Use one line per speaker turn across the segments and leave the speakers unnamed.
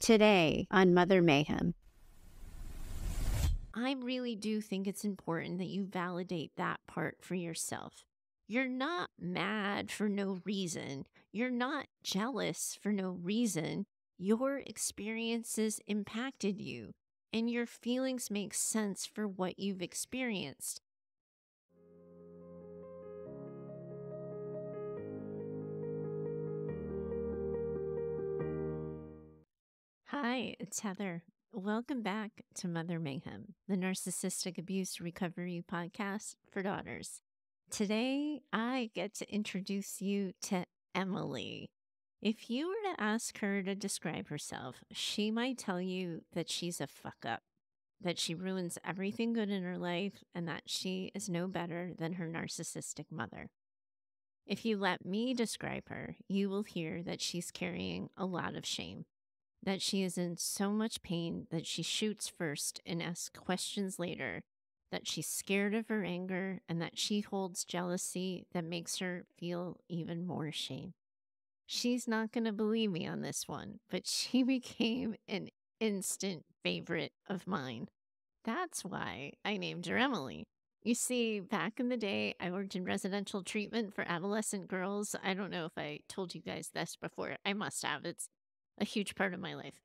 Today on Mother Mayhem. I really do think it's important that you validate that part for yourself. You're not mad for no reason. You're not jealous for no reason. Your experiences impacted you, and your feelings make sense for what you've experienced. Hi, it's Heather. Welcome back to Mother Mayhem, the narcissistic abuse recovery podcast for daughters. Today, I get to introduce you to Emily. If you were to ask her to describe herself, she might tell you that she's a fuck up, that she ruins everything good in her life, and that she is no better than her narcissistic mother. If you let me describe her, you will hear that she's carrying a lot of shame, that she is in so much pain that she shoots first and asks questions later, that she's scared of her anger, and that she holds jealousy that makes her feel even more shame. She's not going to believe me on this one, but she became an instant favorite of mine. That's why I named her Emily. You see, back in the day, I worked in residential treatment for adolescent girls. I don't know if I told you guys this before. I must have. It's a huge part of my life.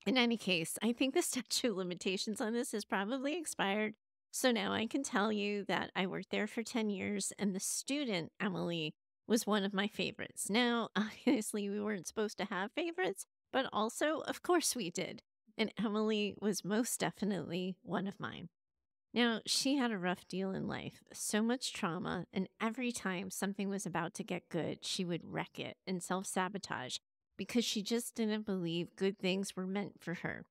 In any case, I think the statute of limitations on this has probably expired. So now I can tell you that I worked there for 10 years, and the student, Emily, was one of my favorites. Now, obviously, we weren't supposed to have favorites, but also, of course, we did. And Emily was most definitely one of mine. Now, she had a rough deal in life, so much trauma, and every time something was about to get good, she would wreck it and self-sabotage because she just didn't believe good things were meant for her.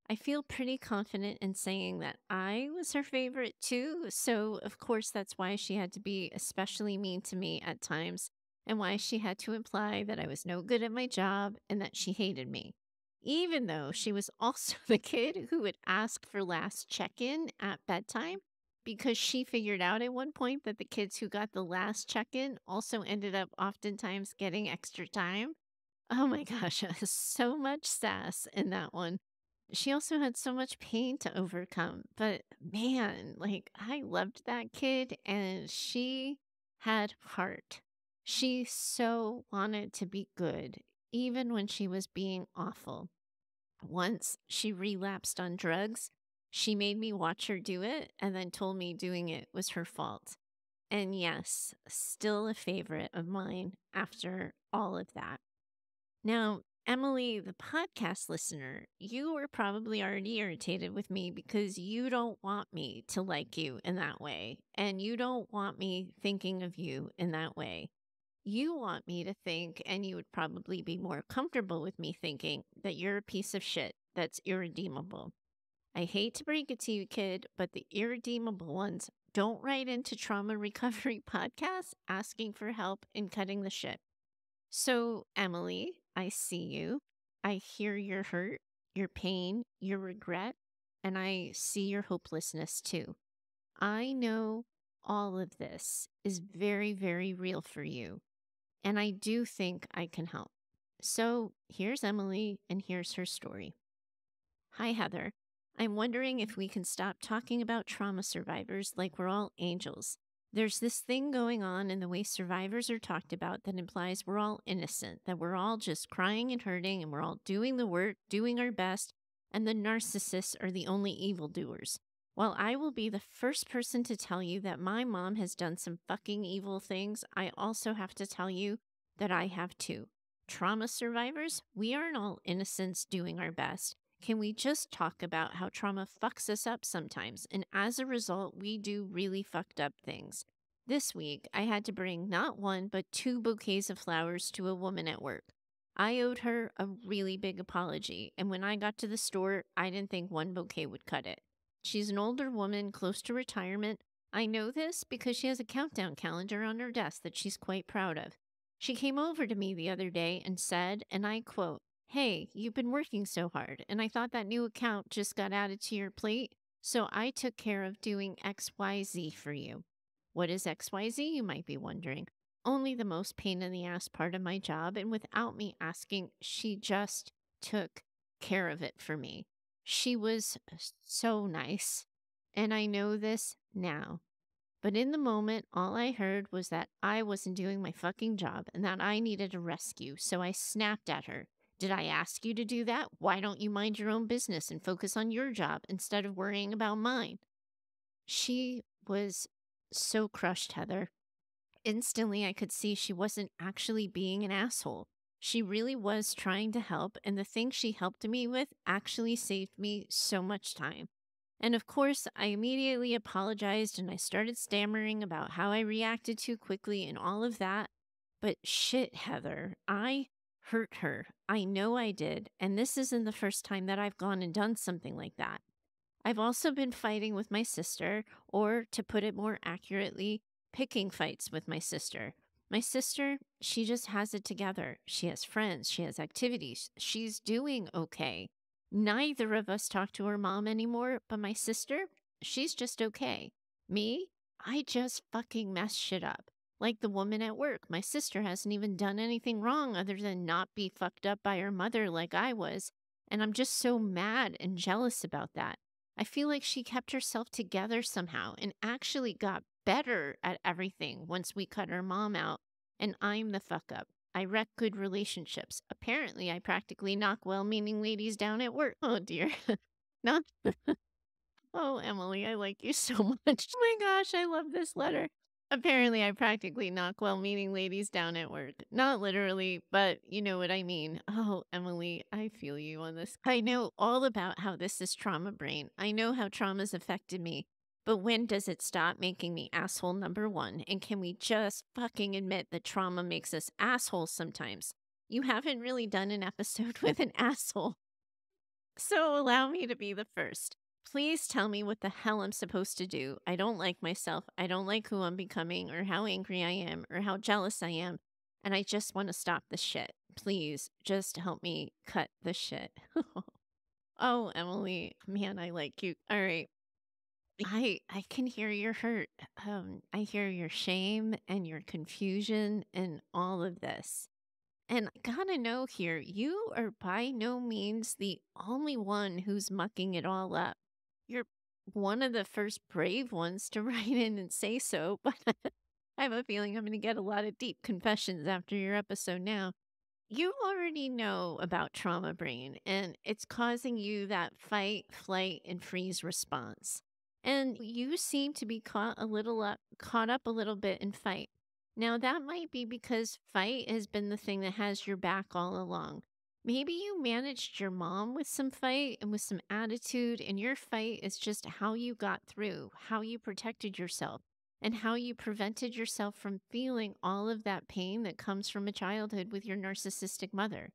I feel pretty confident in saying that I was her favorite too, so of course that's why she had to be especially mean to me at times, and why she had to imply that I was no good at my job and that she hated me. Even though she was also the kid who would ask for last check-in at bedtime, because she figured out at one point that the kids who got the last check-in also ended up oftentimes getting extra time. Oh my gosh, so much sass in that one. She also had so much pain to overcome, but man, like I loved that kid, and she had heart. She so wanted to be good, even when she was being awful. Once she relapsed on drugs, she made me watch her do it and then told me doing it was her fault. And yes, still a favorite of mine after all of that. Now, Emily, the podcast listener, you were probably already irritated with me because you don't want me to like you in that way, and you don't want me thinking of you in that way. You want me to think, and you would probably be more comfortable with me thinking, that you're a piece of shit that's irredeemable. I hate to break it to you, kid, but the irredeemable ones don't write into trauma recovery podcasts asking for help in cutting the shit. So, Emily, I see you. I hear your hurt, your pain, your regret, and I see your hopelessness too. I know all of this is very, very real for you, and I do think I can help. So, here's Emily, and here's her story. Hi, Heather. I'm wondering if we can stop talking about trauma survivors like we're all angels. There's this thing going on in the way survivors are talked about that implies we're all innocent, that we're all just crying and hurting, and we're all doing the work, doing our best, and the narcissists are the only evildoers. While I will be the first person to tell you that my mom has done some fucking evil things, I also have to tell you that I have too. Trauma survivors, we aren't all innocents doing our best. Can we just talk about how trauma fucks us up sometimes, and as a result, we do really fucked up things? This week, I had to bring not one, but 2 bouquets of flowers to a woman at work. I owed her a really big apology, and when I got to the store, I didn't think 1 bouquet would cut it. She's an older woman close to retirement. I know this because she has a countdown calendar on her desk that she's quite proud of. She came over to me the other day and said, and I quote, "Hey, you've been working so hard, and I thought that new account just got added to your plate, so I took care of doing XYZ for you." What is XYZ, you might be wondering? Only the most pain in the ass part of my job, and without me asking, she just took care of it for me. She was so nice. And I know this now. But in the moment, all I heard was that I wasn't doing my fucking job and that I needed a rescue. So I snapped at her. Did I ask you to do that? Why don't you mind your own business and focus on your job instead of worrying about mine? She was so crushed, Heather. Instantly, I could see she wasn't actually being an asshole. She really was trying to help, and the thing she helped me with actually saved me so much time. And of course, I immediately apologized and I started stammering about how I reacted too quickly and all of that. But shit, Heather, I hurt her. I know I did. And this isn't the first time that I've gone and done something like that. I've also been fighting with my sister, or to put it more accurately, picking fights with my sister. My sister, she just has it together. She has friends, she has activities, she's doing okay. Neither of us talk to her mom anymore, but my sister, she's just okay. Me, I just fucking mess shit up. Like the woman at work, my sister hasn't even done anything wrong other than not be fucked up by her mother like I was. And I'm just so mad and jealous about that. I feel like she kept herself together somehow and actually got better at everything once we cut her mom out. And I'm the fuck up. I wreck good relationships. Apparently, I practically knock well meaning ladies down at work. Oh dear. Not. Oh, Emily, I like you so much. Oh my gosh, I love this letter. Apparently, I practically knock well meaning ladies down at work. Not literally, but you know what I mean. Oh, Emily, I feel you on this. I know all about how this is trauma brain. I know how trauma's affected me. But when does it stop making me asshole number one? And can we just fucking admit that trauma makes us assholes sometimes? You haven't really done an episode with an asshole. So allow me to be the first. Please tell me what the hell I'm supposed to do. I don't like myself. I don't like who I'm becoming or how angry I am or how jealous I am. And I just want to stop the shit. Please just help me cut the shit. Oh, Emily, man, I like you. All right. I can hear your hurt. I hear your shame and your confusion and all of this. And I gotta know here, you are by no means the only one who's mucking it all up. You're one of the first brave ones to write in and say so, but I have a feeling I'm going to get a lot of deep confessions after your episode now. You already know about trauma brain, and it's causing you that fight, flight, and freeze response. And you seem to be caught up a little bit in fight. Now, that might be because fight has been the thing that has your back all along. Maybe you managed your mom with some fight and with some attitude, and your fight is just how you got through, how you protected yourself, and how you prevented yourself from feeling all of that pain that comes from a childhood with your narcissistic mother.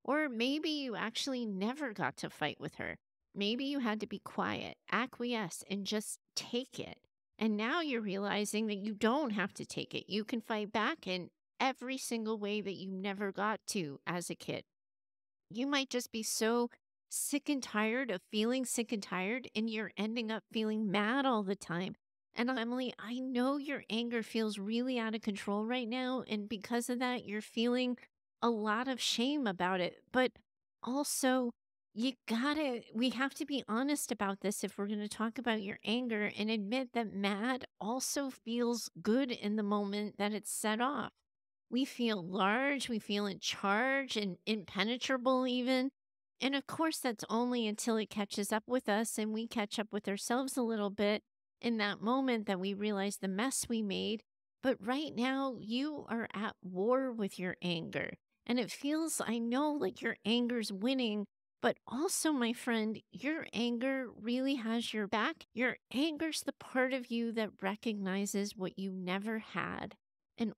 Or maybe you actually never got to fight with her. Maybe you had to be quiet, acquiesce, and just take it. And now you're realizing that you don't have to take it. You can fight back in every single way that you never got to as a kid. You might just be so sick and tired of feeling sick and tired, and you're ending up feeling mad all the time. And Emily, I know your anger feels really out of control right now. And because of that, you're feeling a lot of shame about it. But also, we have to be honest about this if we're going to talk about your anger and admit that mad also feels good in the moment that it's set off. We feel large, we feel in charge and impenetrable, even. And of course, that's only until it catches up with us and we catch up with ourselves a little bit in that moment that we realize the mess we made. But right now, you are at war with your anger. And it feels, I know, like your anger's winning. But also, my friend, your anger really has your back. Your anger's the part of you that recognizes what you never had and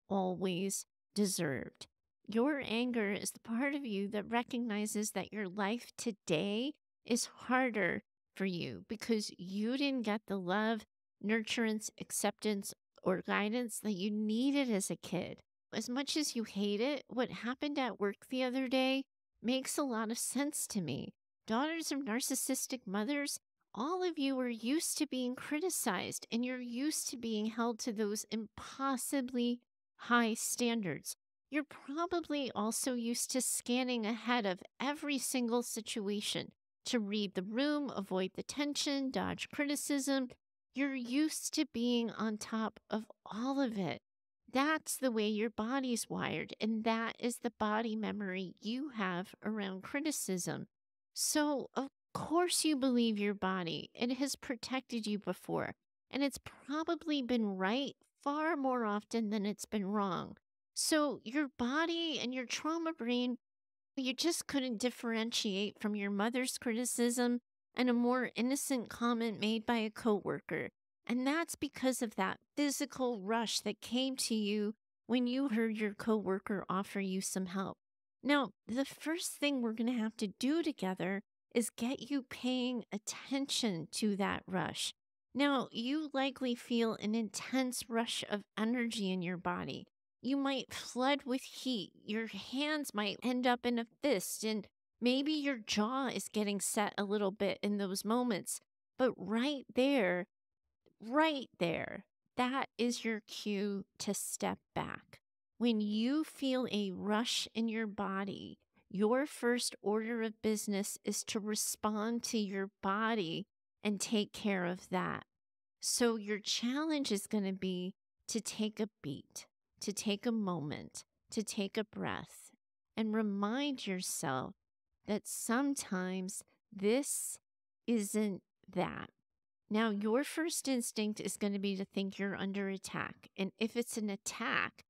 always deserved. Your anger is the part of you that recognizes that your life today is harder for you because you didn't get the love, nurturance, acceptance, or guidance that you needed as a kid. As much as you hate it, what happened at work the other day makes a lot of sense to me. Daughters of narcissistic mothers, all of you are used to being criticized and you're used to being held to those impossibly high standards. You're probably also used to scanning ahead of every single situation to read the room, avoid the tension, dodge criticism. You're used to being on top of all of it. That's the way your body's wired, and that is the body memory you have around criticism. So, of course, you believe your body. It has protected you before, and it's probably been right far more often than it's been wrong. So, your body and your trauma brain, you just couldn't differentiate from your mother's criticism and a more innocent comment made by a coworker. And that's because of that physical rush that came to you when you heard your coworker offer you some help. Now, the first thing we're going to have to do together is get you paying attention to that rush. Now, you likely feel an intense rush of energy in your body. You might flood with heat. Your hands might end up in a fist, and maybe your jaw is getting set a little bit in those moments. But right there, that is your cue to step back. When you feel a rush in your body, your first order of business is to respond to your body and take care of that. So, your challenge is going to be to take a beat, to take a moment, to take a breath, and remind yourself that sometimes this isn't that. Now, your first instinct is going to be to think you're under attack. And if it's an attack,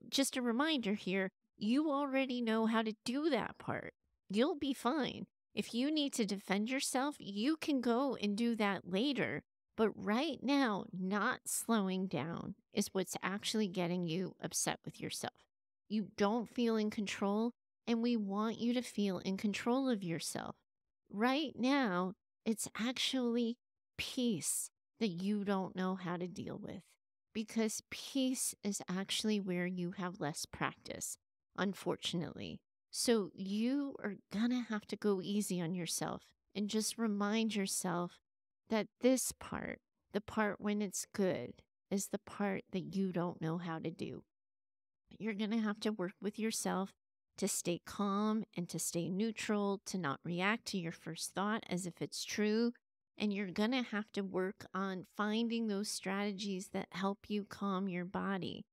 just a reminder here, you already know how to do that part. You'll be fine. If you need to defend yourself, you can go and do that later. But right now, not slowing down is what's actually getting you upset with yourself. You don't feel in control, and we want you to feel in control of yourself. Right now, it's actually peace that you don't know how to deal with, because peace is actually where you have less practice, unfortunately. So you are gonna have to go easy on yourself and just remind yourself that this part, the part when it's good, is the part that you don't know how to do. You're gonna have to work with yourself to stay calm and to stay neutral, to not react to your first thought as if it's true. And you're going to have to work on finding those strategies that help you calm your body.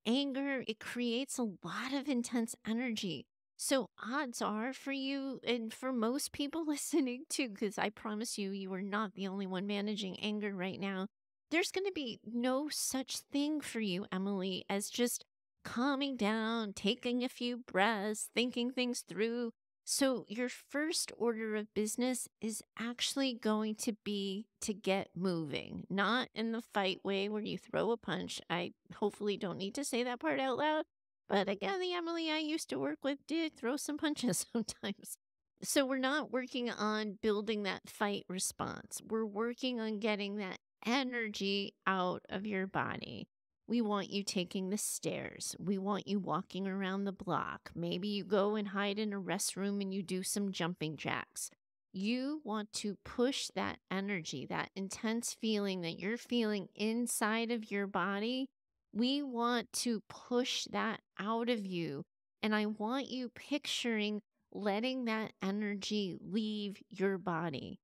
Anger, it creates a lot of intense energy. So odds are for you and for most people listening too, because I promise you, you are not the only one managing anger right now. There's going to be no such thing for you, Emily, as just calming down, taking a few breaths, thinking things through. So, your first order of business is actually going to be to get moving, not in the fight way where you throw a punch. I hopefully don't need to say that part out loud. But again, the Emily I used to work with did throw some punches sometimes. So, we're not working on building that fight response. We're working on getting that energy out of your body. We want you taking the stairs. We want you walking around the block. Maybe you go and hide in a restroom and you do some jumping jacks. You want to push that energy, that intense feeling that you're feeling inside of your body. We want to push that out of you. And I want you picturing letting that energy leave your body.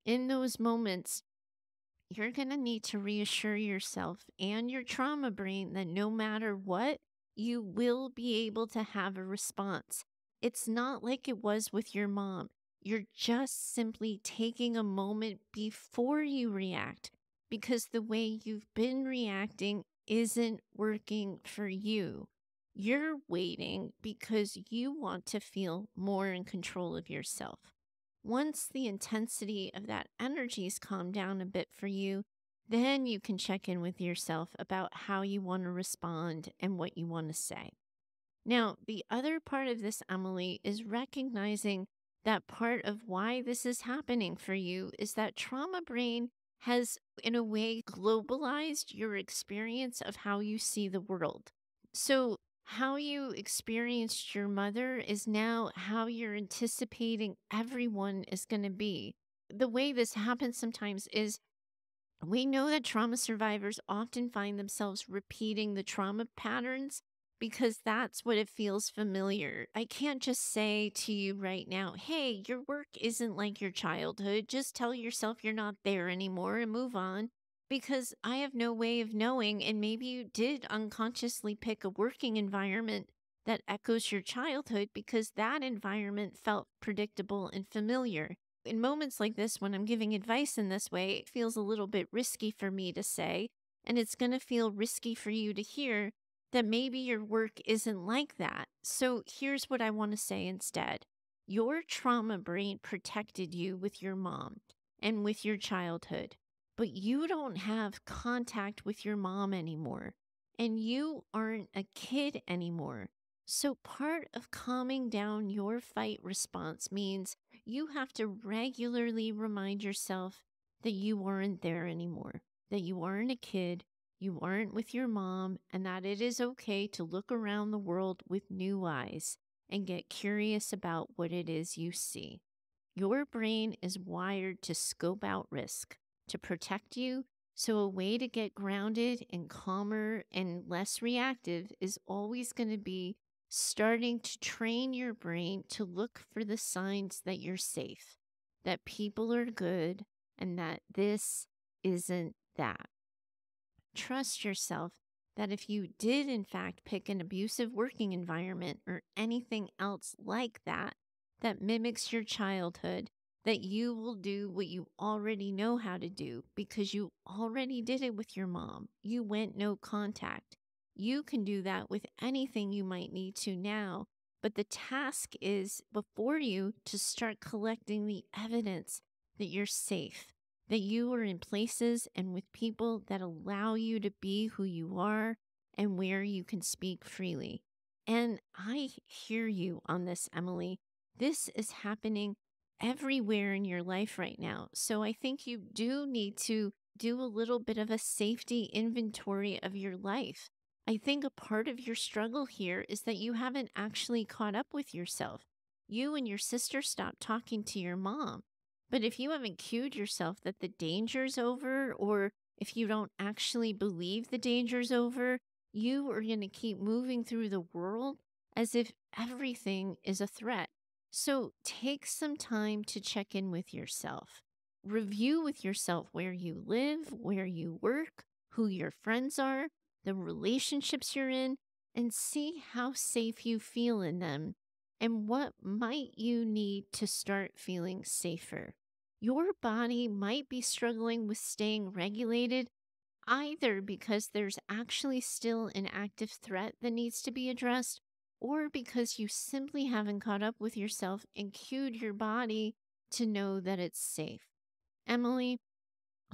In those moments, you're going to need to reassure yourself and your trauma brain that no matter what, you will be able to have a response. It's not like it was with your mom. You're just simply taking a moment before you react, because the way you've been reacting isn't working for you. You're waiting because you want to feel more in control of yourself. Once the intensity of that energy's calmed down a bit for you, then you can check in with yourself about how you want to respond and what you want to say. Now, the other part of this, Emily, is recognizing that part of why this is happening for you is that trauma brain has, in a way, globalized your experience of how you see the world. So, how you experienced your mother is now how you're anticipating everyone is going to be. The way this happens sometimes is we know that trauma survivors often find themselves repeating the trauma patterns because that's what it feels familiar. I can't just say to you right now, hey, your work isn't like your childhood. Just tell yourself you're not there anymore and move on, because I have no way of knowing. And maybe you did unconsciously pick a working environment that echoes your childhood because that environment felt predictable and familiar. In moments like this, when I'm giving advice in this way, it feels a little bit risky for me to say, and it's going to feel risky for you to hear that maybe your work isn't like that. So here's what I want to say instead. Your trauma brain protected you with your mom and with your childhood, but you don't have contact with your mom anymore, and you aren't a kid anymore. So part of calming down your fight response means you have to regularly remind yourself that you aren't there anymore, that you aren't a kid, you aren't with your mom, and that it is okay to look around the world with new eyes and get curious about what it is you see. Your brain is wired to scope out risk, to protect you. So, a way to get grounded and calmer and less reactive is always going to be starting to train your brain to look for the signs that you're safe, that people are good, and that this isn't that. Trust yourself that if you did, in fact, pick an abusive working environment or anything else like that, that mimics your childhood, that you will do what you already know how to do because you already did it with your mom. You went no contact. You can do that with anything you might need to now. But the task is before you to start collecting the evidence that you're safe, that you are in places and with people that allow you to be who you are and where you can speak freely. And I hear you on this, Emily. This is happening everywhere in your life right now. So I think you do need to do a little bit of a safety inventory of your life. I think a part of your struggle here is that you haven't actually caught up with yourself. You and your sister stopped talking to your mom. But if you haven't cued yourself that the danger's over, or if you don't actually believe the danger's over, you are going to keep moving through the world as if everything is a threat. So take some time to check in with yourself. Review with yourself where you live, where you work, who your friends are, the relationships you're in, and see how safe you feel in them and what might you need to start feeling safer. Your body might be struggling with staying regulated, either because there's actually still an active threat that needs to be addressed, or because you simply haven't caught up with yourself and cued your body to know that it's safe. Emily,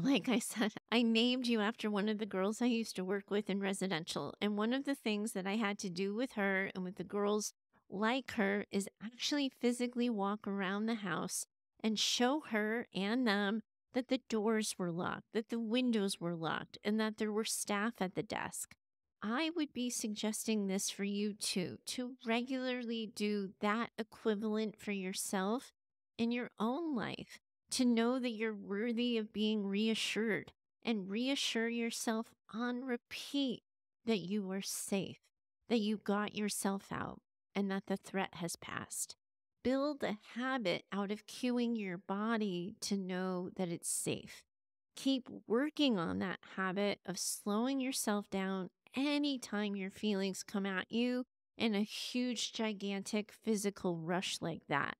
like I said, I named you after one of the girls I used to work with in residential. And one of the things that I had to do with her and with the girls like her is actually physically walk around the house and show her and them that the doors were locked, that the windows were locked, and that there were staff at the desk. I would be suggesting this for you too, to regularly do that equivalent for yourself in your own life, to know that you're worthy of being reassured, and reassure yourself on repeat that you are safe, that you got yourself out, and that the threat has passed. Build a habit out of cueing your body to know that it's safe. Keep working on that habit of slowing yourself down anytime your feelings come at you in a huge, gigantic physical rush like that.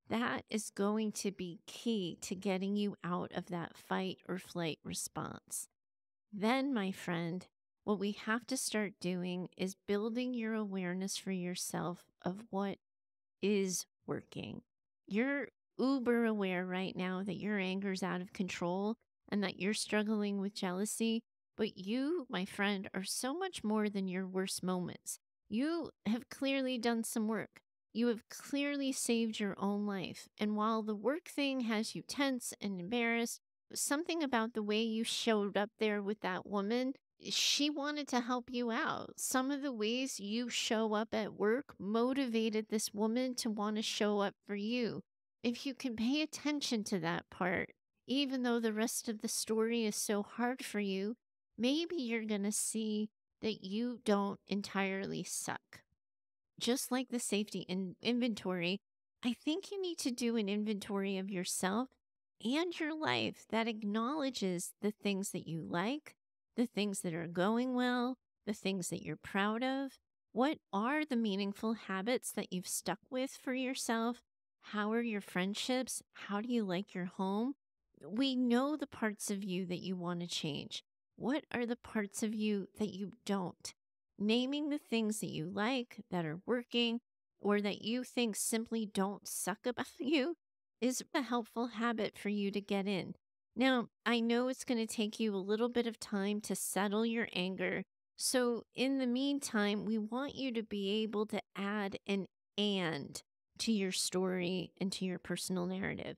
That is going to be key to getting you out of that fight or flight response. Then, my friend, what we have to start doing is building your awareness for yourself of what is working. You're uber aware right now that your anger is out of control and that you're struggling with jealousy, but you, my friend, are so much more than your worst moments. You have clearly done some work. You have clearly saved your own life. And while the work thing has you tense and embarrassed, something about the way you showed up there with that woman, she wanted to help you out. Some of the ways you show up at work motivated this woman to want to show up for you. If you can pay attention to that part, even though the rest of the story is so hard for you, maybe you're going to see that you don't entirely suck. Just like the safety inventory, I think you need to do an inventory of yourself and your life that acknowledges the things that you like, the things that are going well, the things that you're proud of. What are the meaningful habits that you've stuck with for yourself? How are your friendships? How do you like your home? We know the parts of you that you want to change. What are the parts of you that you don't? Naming the things that you like that are working or that you think simply don't suck about you is a helpful habit for you to get in. Now, I know it's going to take you a little bit of time to settle your anger. So, in the meantime, we want you to be able to add an and to your story and to your personal narrative.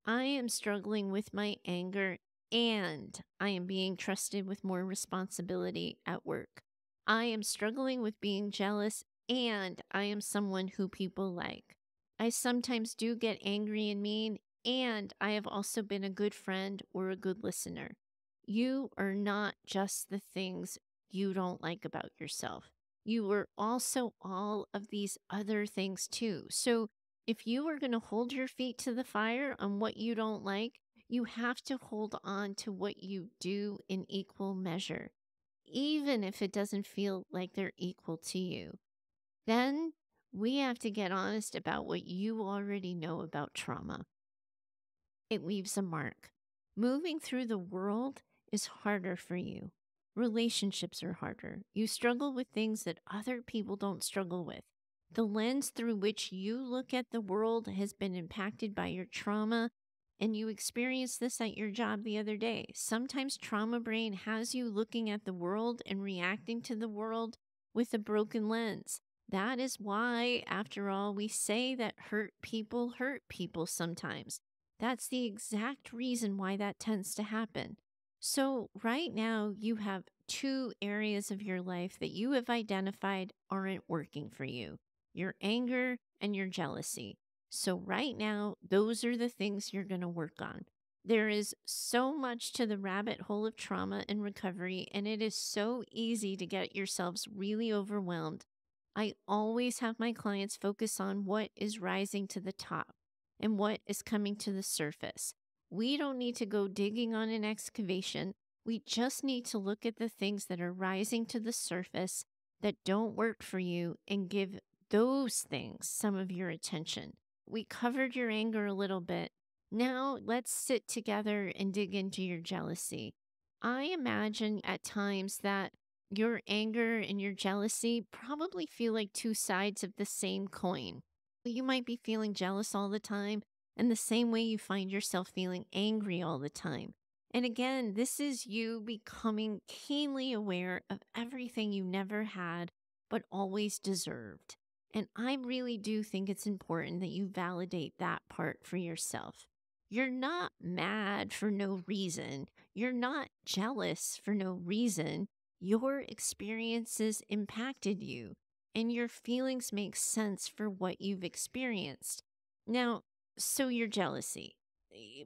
I am struggling with my anger and I am being trusted with more responsibility at work. I am struggling with being jealous and I am someone who people like. I sometimes do get angry and mean, and I have also been a good friend or a good listener. You are not just the things you don't like about yourself. You are also all of these other things too. So if you are going to hold your feet to the fire on what you don't like, you have to hold on to what you do in equal measure, even if it doesn't feel like they're equal to you. Then we have to get honest about what you already know about trauma. It leaves a mark. Moving through the world is harder for you. Relationships are harder. You struggle with things that other people don't struggle with. The lens through which you look at the world has been impacted by your trauma, and you experienced this at your job the other day. Sometimes trauma brain has you looking at the world and reacting to the world with a broken lens. That is why, after all, we say that hurt people sometimes. That's the exact reason why that tends to happen. So, right now, you have two areas of your life that you have identified aren't working for you: your anger and your jealousy. So, right now, those are the things you're going to work on. There is so much to the rabbit hole of trauma and recovery, and it is so easy to get yourselves really overwhelmed. I always have my clients focus on what is rising to the top and what is coming to the surface. We don't need to go digging on an excavation. We just need to look at the things that are rising to the surface that don't work for you and give those things some of your attention. We covered your anger a little bit. Now let's sit together and dig into your jealousy. I imagine at times that your anger and your jealousy probably feel like two sides of the same coin. You might be feeling jealous all the time, and the same way you find yourself feeling angry all the time. And again, this is you becoming keenly aware of everything you never had, but always deserved. And I really do think it's important that you validate that part for yourself. You're not mad for no reason. You're not jealous for no reason. Your experiences impacted you, and your feelings make sense for what you've experienced. Now, so your jealousy,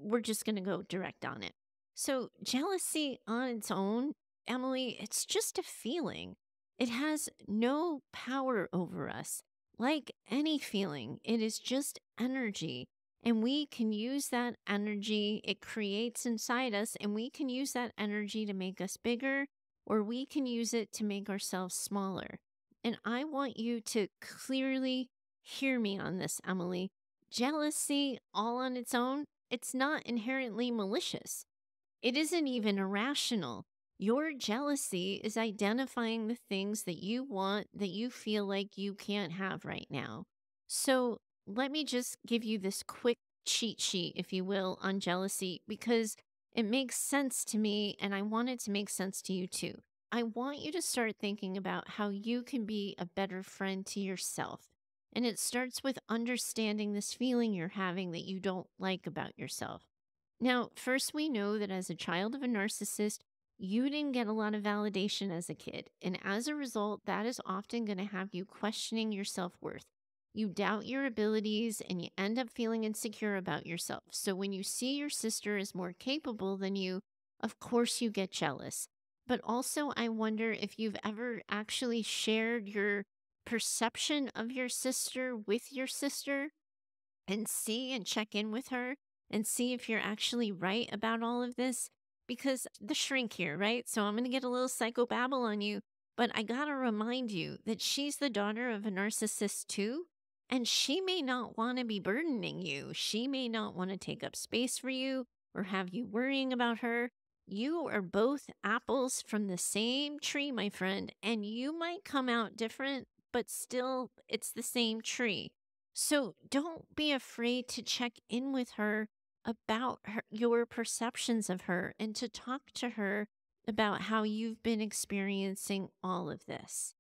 we're just going to go direct on it. So, jealousy on its own, Emily, it's just a feeling. It has no power over us. Like any feeling, it is just energy. And we can use that energy it creates inside us, and we can use that energy to make us bigger, or we can use it to make ourselves smaller. And I want you to clearly hear me on this, Emily. Jealousy, all on its own, it's not inherently malicious. It isn't even irrational. Your jealousy is identifying the things that you want that you feel like you can't have right now. So let me just give you this quick cheat sheet, if you will, on jealousy, because it makes sense to me and I want it to make sense to you too. I want you to start thinking about how you can be a better friend to yourself. And it starts with understanding this feeling you're having that you don't like about yourself. Now, first, we know that as a child of a narcissist, you didn't get a lot of validation as a kid. And as a result, that is often going to have you questioning your self worth. You doubt your abilities and you end up feeling insecure about yourself. So when you see your sister is more capable than you, of course you get jealous. But also, I wonder if you've ever actually shared your perception of your sister with your sister and see and check in with her and see if you're actually right about all of this. Because the shrink here, right? So I'm going to get a little psychobabble on you, but I got to remind you that she's the daughter of a narcissist too. And she may not want to be burdening you. She may not want to take up space for you or have you worrying about her. You are both apples from the same tree, my friend, and you might come out different, but still it's the same tree. So don't be afraid to check in with her about your perceptions of her and to talk to her about how you've been experiencing all of this.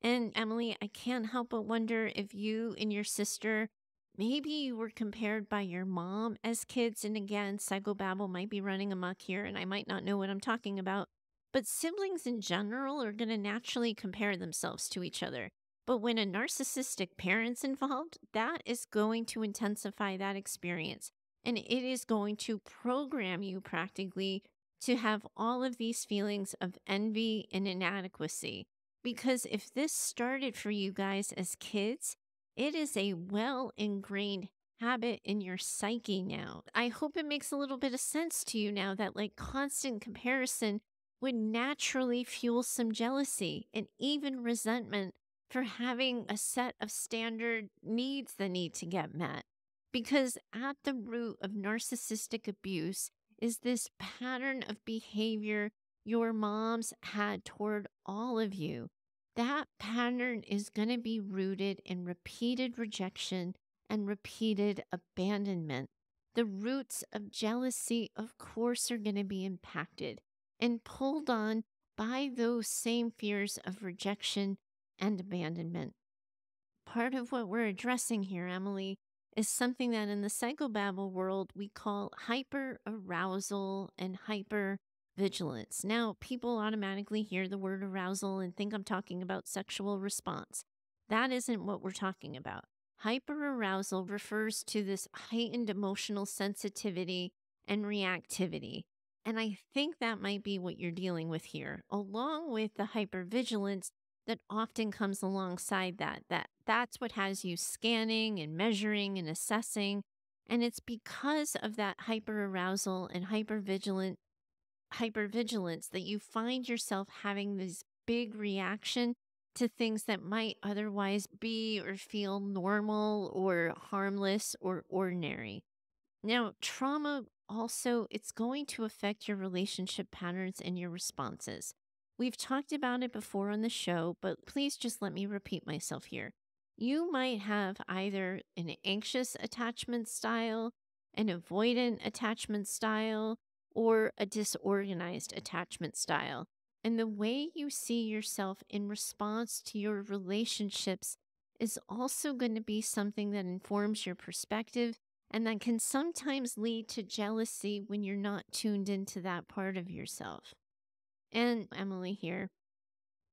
And Emily, I can't help but wonder if you and your sister, maybe you were compared by your mom as kids. And again, psychobabble might be running amok here and I might not know what I'm talking about. But siblings in general are going to naturally compare themselves to each other. But when a narcissistic parent's involved, that is going to intensify that experience. And it is going to program you practically to have all of these feelings of envy and inadequacy. Because if this started for you guys as kids, it is a well ingrained habit in your psyche now. I hope it makes a little bit of sense to you now that like constant comparison would naturally fuel some jealousy and even resentment for having a set of standard needs that need to get met. Because at the root of narcissistic abuse is this pattern of behavior your moms had toward all of you. That pattern is going to be rooted in repeated rejection and repeated abandonment. The roots of jealousy, of course, are going to be impacted and pulled on by those same fears of rejection and abandonment. Part of what we're addressing here, Emily, is something that in the psychobabble world we call hyperarousal and hypervigilance. Now, people automatically hear the word arousal and think I'm talking about sexual response. That isn't what we're talking about. Hyperarousal refers to this heightened emotional sensitivity and reactivity. And I think that might be what you're dealing with here, along with the hypervigilance that often comes alongside that's what has you scanning and measuring and assessing. And it's because of that hyperarousal and hypervigilance that you find yourself having this big reaction to things that might otherwise be or feel normal or harmless or ordinary. Now, trauma also, it's going to affect your relationship patterns and your responses. We've talked about it before on the show, but please just let me repeat myself here. You might have either an anxious attachment style, an avoidant attachment style, or a disorganized attachment style. And the way you see yourself in response to your relationships is also going to be something that informs your perspective and that can sometimes lead to jealousy when you're not tuned into that part of yourself. And Emily here,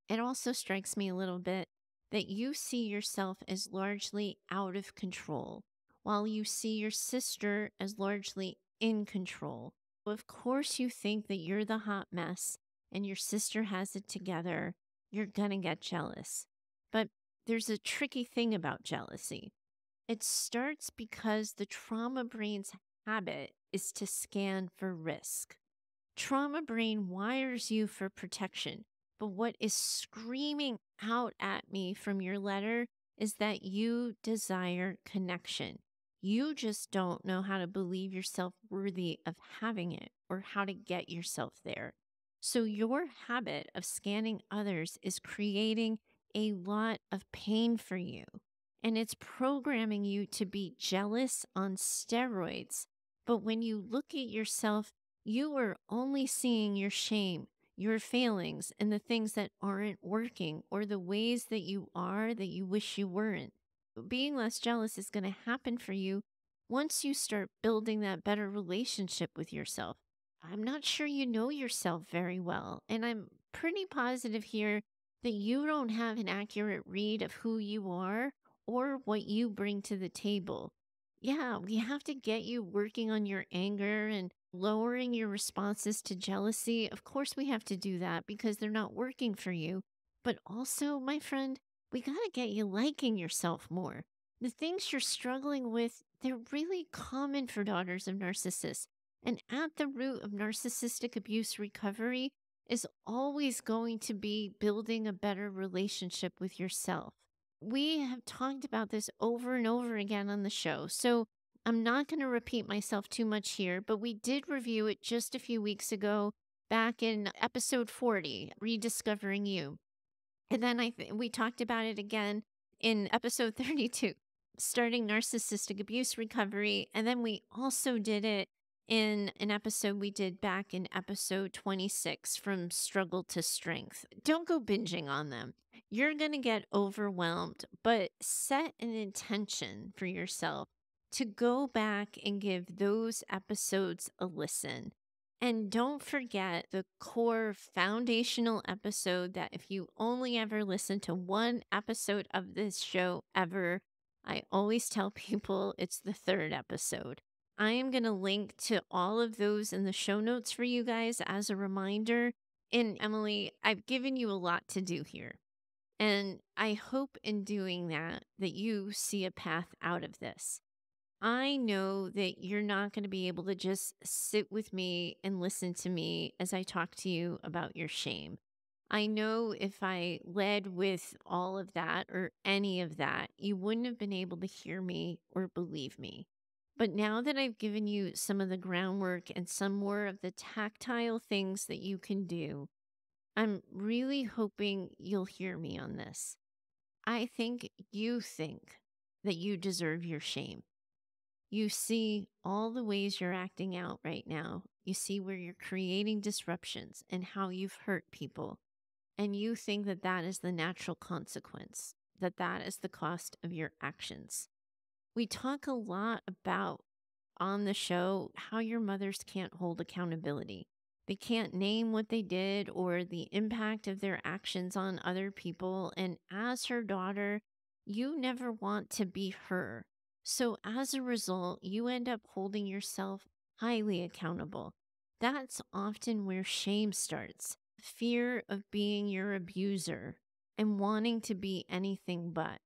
it also strikes me a little bit that you see yourself as largely out of control, while you see your sister as largely in control. Of course, you think that you're the hot mess and your sister has it together. You're going to get jealous. But there's a tricky thing about jealousy. It starts because the trauma brain's habit is to scan for risk. Trauma brain wires you for protection, but what is screaming out at me from your letter is that you desire connection. You just don't know how to believe yourself worthy of having it or how to get yourself there. So your habit of scanning others is creating a lot of pain for you. And it's programming you to be jealous on steroids. But when you look at yourself, you are only seeing your shame, your failings, and the things that aren't working or the ways that you are that you wish you weren't. Being less jealous is going to happen for you once you start building that better relationship with yourself. I'm not sure you know yourself very well, and I'm pretty positive here that you don't have an accurate read of who you are or what you bring to the table. Yeah, we have to get you working on your anger and lowering your responses to jealousy. Of course, we have to do that because they're not working for you. But also, my friend, we got to get you liking yourself more. The things you're struggling with, they're really common for daughters of narcissists. And at the root of narcissistic abuse recovery is always going to be building a better relationship with yourself. We have talked about this over and over again on the show, so I'm not going to repeat myself too much here, but we did review it just a few weeks ago back in episode 40, Rediscovering You. And then we talked about it again in episode 32, starting narcissistic abuse recovery. And then we also did it in an episode we did back in episode 26, From Struggle to Strength. Don't go binging on them. You're going to get overwhelmed, but set an intention for yourself to go back and give those episodes a listen. And don't forget the core foundational episode that if you only ever listen to one episode of this show ever, I always tell people it's the third episode. I am going to link to all of those in the show notes for you guys as a reminder. And Emily, I've given you a lot to do here. And I hope in doing that you see a path out of this. I know that you're not going to be able to just sit with me and listen to me as I talk to you about your shame. I know if I led with all of that or any of that, you wouldn't have been able to hear me or believe me. But now that I've given you some of the groundwork and some more of the tactile things that you can do, I'm really hoping you'll hear me on this. I think you think that you deserve your shame. You see all the ways you're acting out right now. You see where you're creating disruptions and how you've hurt people. And you think that that is the natural consequence, that that is the cost of your actions. We talk a lot about on the show how your mothers can't hold accountability. They can't name what they did or the impact of their actions on other people. And as her daughter, you never want to be her. So as a result, you end up holding yourself highly accountable. That's often where shame starts. Fear of being your abuser and wanting to be anything but.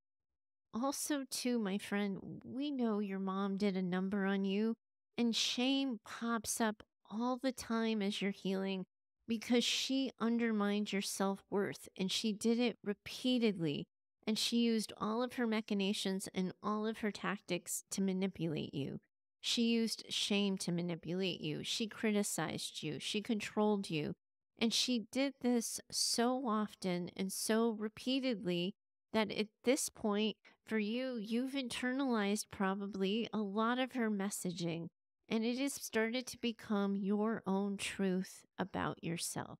Also, too, my friend, we know your mom did a number on you, and shame pops up all the time as you're healing because she undermined your self worth and she did it repeatedly. And she used all of her machinations and all of her tactics to manipulate you. She used shame to manipulate you. She criticized you. She controlled you. And she did this so often and so repeatedly that at this point, for you, you've internalized probably a lot of her messaging, and it has started to become your own truth about yourself.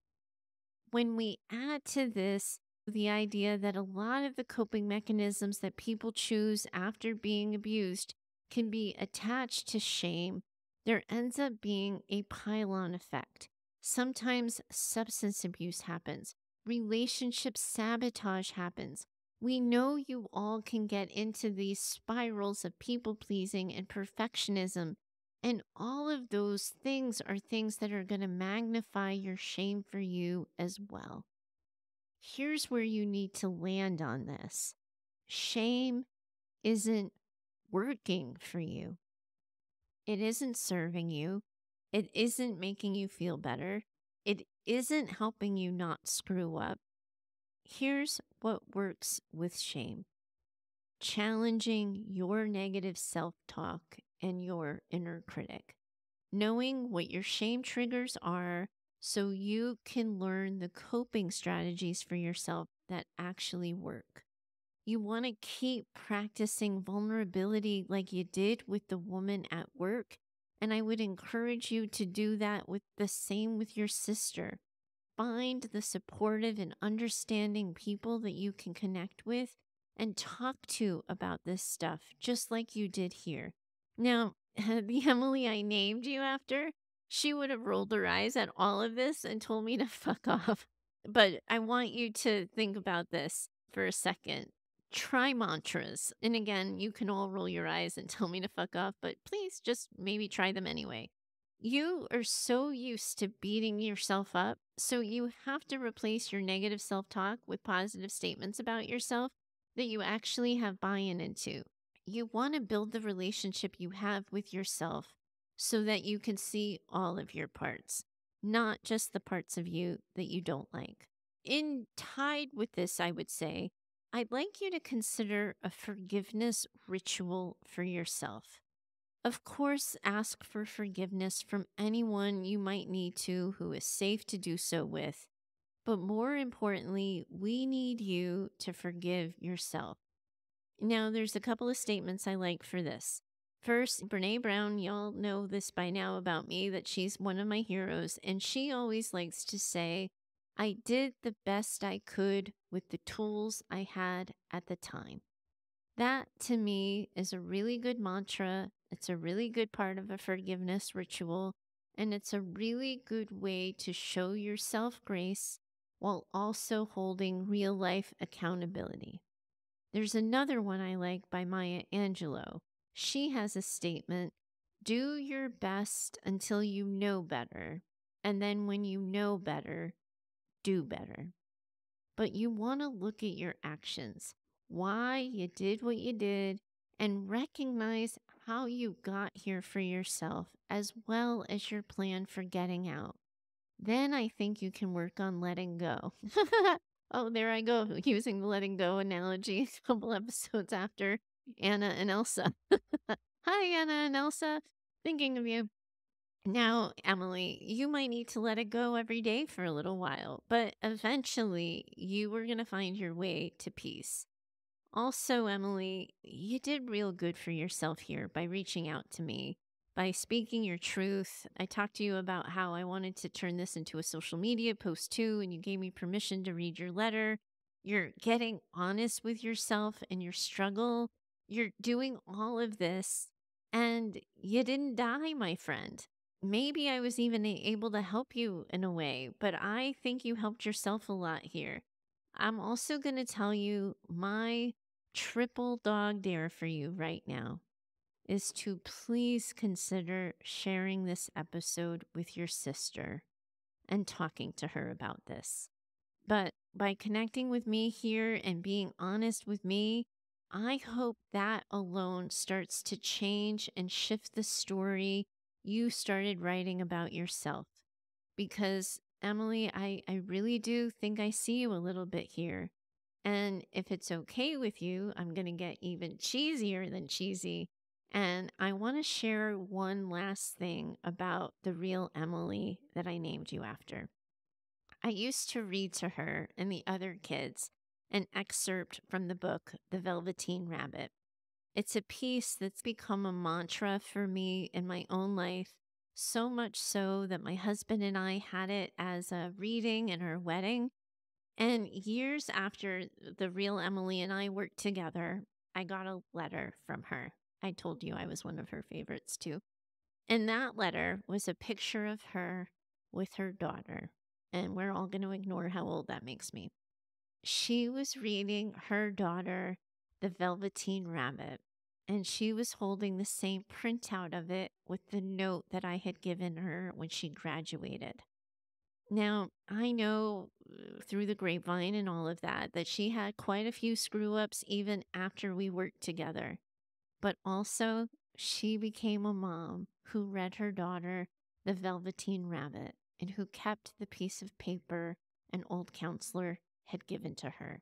When we add to this the idea that a lot of the coping mechanisms that people choose after being abused can be attached to shame, there ends up being a pile-on effect. Sometimes substance abuse happens, relationship sabotage happens. We know you all can get into these spirals of people pleasing and perfectionism. And all of those things are things that are going to magnify your shame for you as well. Here's where you need to land on this. Shame isn't working for you. It isn't serving you. It isn't making you feel better. It isn't helping you not screw up. Here's what works with shame. Challenging your negative self-talk and your inner critic. Knowing what your shame triggers are so you can learn the coping strategies for yourself that actually work. You want to keep practicing vulnerability like you did with the woman at work. And I would encourage you to do that with the same with your sister. Find the supportive and understanding people that you can connect with and talk to about this stuff, just like you did here. Now, the Emily I named you after, she would have rolled her eyes at all of this and told me to fuck off. But I want you to think about this for a second. try mantras. And again, you can all roll your eyes and tell me to fuck off, but please just maybe try them anyway. You are so used to beating yourself up, so you have to replace your negative self talk with positive statements about yourself that you actually have buy in into. You want to build the relationship you have with yourself so that you can see all of your parts, not just the parts of you that you don't like. In tied with this, I would say, I'd like you to consider a forgiveness ritual for yourself. Of course, ask for forgiveness from anyone you might need to who is safe to do so with. But more importantly, we need you to forgive yourself. Now, there's a couple of statements I like for this. First, Brene Brown, y'all know this by now about me, that she's one of my heroes. And she always likes to say, I did the best I could with the tools I had at the time. That to me is a really good mantra. It's a really good part of a forgiveness ritual. And it's a really good way to show yourself grace while also holding real life accountability. There's another one I like by Maya Angelou. She has a statement: do your best until you know better. And then when you know better, do better. But you want to look at your actions, why you did what you did, and recognize how you got here for yourself, as well as your plan for getting out. Then I think you can work on letting go. Oh, there I go, using the letting go analogy a couple episodes after Anna and Elsa. Hi, Anna and Elsa. Thinking of you. Now, Emily, you might need to let it go every day for a little while, but eventually you are going to find your way to peace. Also, Emily, you did real good for yourself here by reaching out to me, by speaking your truth. I talked to you about how I wanted to turn this into a social media post too, and you gave me permission to read your letter. You're getting honest with yourself and your struggle. You're doing all of this, and you didn't die, my friend. Maybe I was even able to help you in a way, but I think you helped yourself a lot here. I'm also going to tell you my triple dog dare for you right now is to please consider sharing this episode with your sister and talking to her about this. But by connecting with me here and being honest with me, I hope that alone starts to change and shift the story you started writing about yourself. Because, Emily, I really do think I see you a little bit here. And if it's okay with you, I'm going to get even cheesier than cheesy. And I want to share one last thing about the real Emily that I named you after. I used to read to her and the other kids an excerpt from the book, The Velveteen Rabbit. It's a piece that's become a mantra for me in my own life, so much so that my husband and I had it as a reading in our wedding. And years after the real Emily and I worked together, I got a letter from her. I told you I was one of her favorites too. And that letter was a picture of her with her daughter. And we're all going to ignore how old that makes me. She was reading her daughter, The Velveteen Rabbit, and she was holding the same printout of it with the note that I had given her when she graduated. Now, I know through the grapevine and all of that, that she had quite a few screw ups even after we worked together. But also, she became a mom who read her daughter The Velveteen Rabbit and who kept the piece of paper an old counselor had given to her.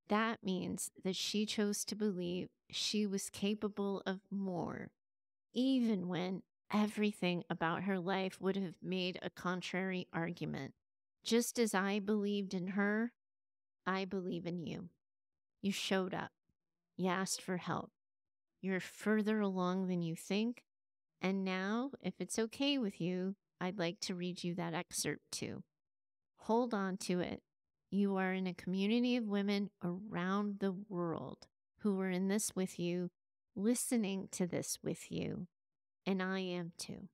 That means that she chose to believe she was capable of more, even when everything about her life would have made a contrary argument. Just as I believed in her, I believe in you. You showed up. You asked for help. You're further along than you think. And now, if it's okay with you, I'd like to read you that excerpt too. Hold on to it. You are in a community of women around the world who are in this with you, listening to this with you. And I am too.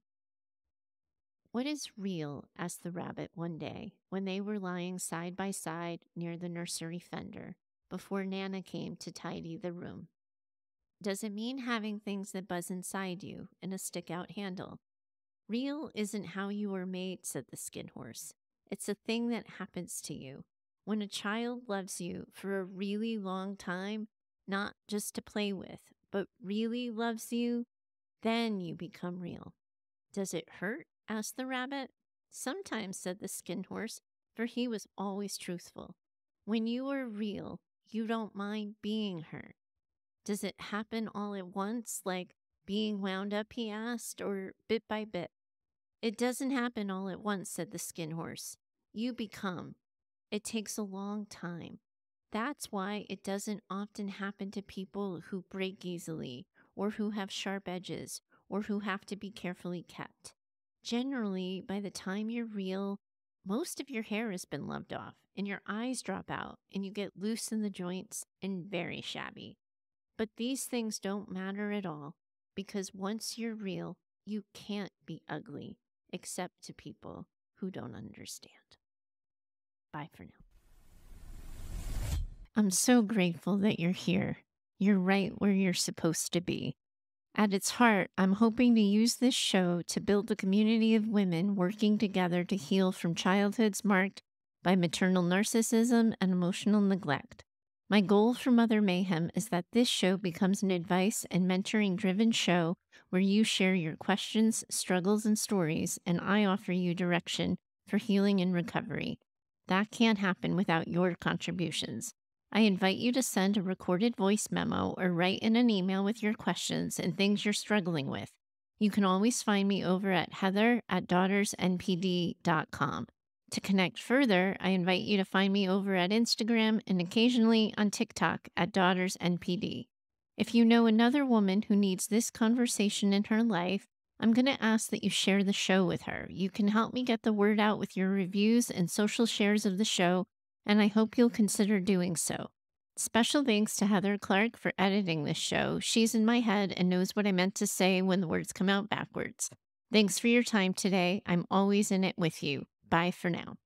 What is real? Asked the rabbit one day when they were lying side by side near the nursery fender. before Nana came to tidy the room. Does it mean having things that buzz inside you and a stick out handle? Real isn't how you were made, said the skin horse. It's a thing that happens to you. When a child loves you for a really long time, not just to play with, but really loves you, then you become real. Does it hurt? Asked the rabbit. Sometimes, said the skin horse, for he was always truthful. When you are real, you don't mind being hurt. Does it happen all at once, like being wound up, he asked, or bit by bit? It doesn't happen all at once, said the skin horse. You become. It takes a long time. That's why it doesn't often happen to people who break easily, or who have sharp edges, or who have to be carefully kept. Generally, by the time you're real, most of your hair has been loved off, and your eyes drop out, and you get loose in the joints and very shabby. But these things don't matter at all, because once you're real, you can't be ugly, except to people who don't understand. Bye for now. I'm so grateful that you're here. You're right where you're supposed to be. At its heart, I'm hoping to use this show to build a community of women working together to heal from childhoods marked by maternal narcissism and emotional neglect. My goal for Mother Mayhem is that this show becomes an advice and mentoring-driven show where you share your questions, struggles, and stories, and I offer you direction for healing and recovery. That can't happen without your contributions. I invite you to send a recorded voice memo or write in an email with your questions and things you're struggling with. You can always find me over at heather@daughtersnpd.com. To connect further, I invite you to find me over at Instagram and occasionally on TikTok at DaughtersNPD. If you know another woman who needs this conversation in her life, I'm going to ask that you share the show with her. You can help me get the word out with your reviews and social shares of the show, and I hope you'll consider doing so. Special thanks to Heather Clark for editing this show. She's in my head and knows what I meant to say when the words come out backwards. Thanks for your time today. I'm always in it with you. Bye for now.